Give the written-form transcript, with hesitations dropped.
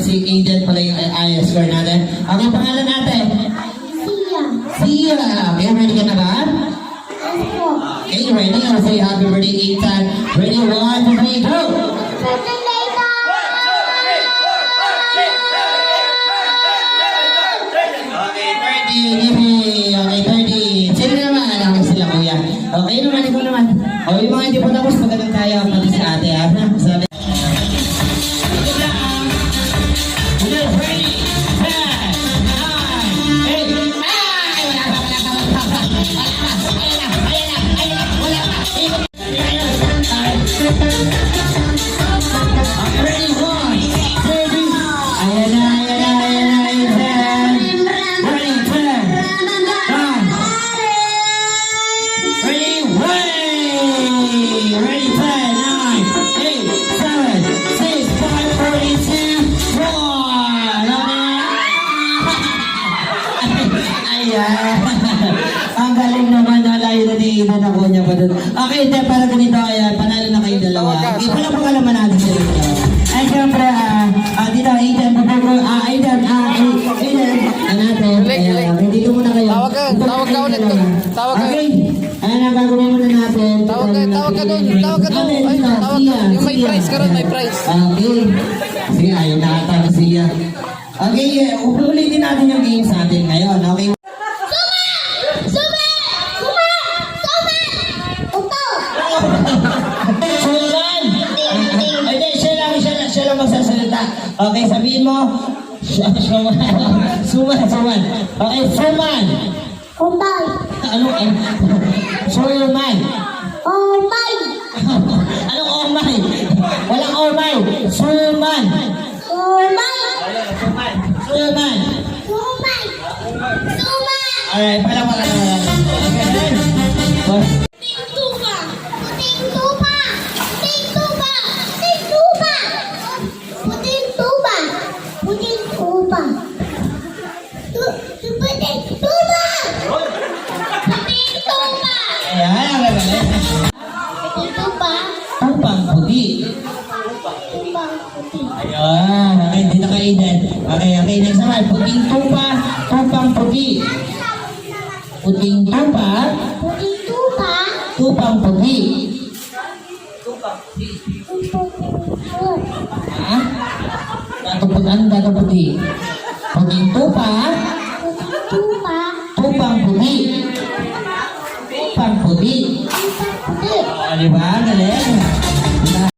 si Aiden pala yung score natin. Okay, pangalan natin? Sia. Okay, ready ka na ba? Okay, ready? I'll say happy birthday, Ethan. Ready, 1, 2, 3, go! Okay, 30. Sino naman? Okay sila, kuya. Okay naman, ikaw naman. O, yung mga hindi po tapos, magaling tayo pati sa ate, ha? Sabi. Ang galing naman, nalayo na ni Ina, nakuha niya pa doon. Okay, then para ganito, kaya panalo na kayong dalawa. Okay, pala po kalaman natin sila dito. Ay, siyempre, dito, Aiden, Aiden, natin. Dito muna kayo. Tawag ka ulit. Tawag ka. Okay, ayan ang gagawin muna natin. Tawag ka doon. Ay, tawag ka. Yung may prize ka ron, may prize. Okay. Sige, ayaw nakatawa siya. Okay, ulitin natin yung games natin ngayon. Okay. Siya lang magsasalita. Okay, sabihin mo. Suman. Okay, suman. Kumbay. Anong suman? Omay. Anong omay? Walang omay. Suman. Omay. Suman. Sumay. Alright, pala. Puting tupa. Puting tupa. Puting tupa. Puting tupa. Puting tupa. Puting tupa. Puting tupa. Puting tupa. Ayan, Puting tupa. tupang puti. Tupang puti. Ayan, okay, dito ka Aiden. Okay, next naman. Puting tupa, tupang puti. Puting tupa, Puting tupa. tupang puti. Ha? Datu puti.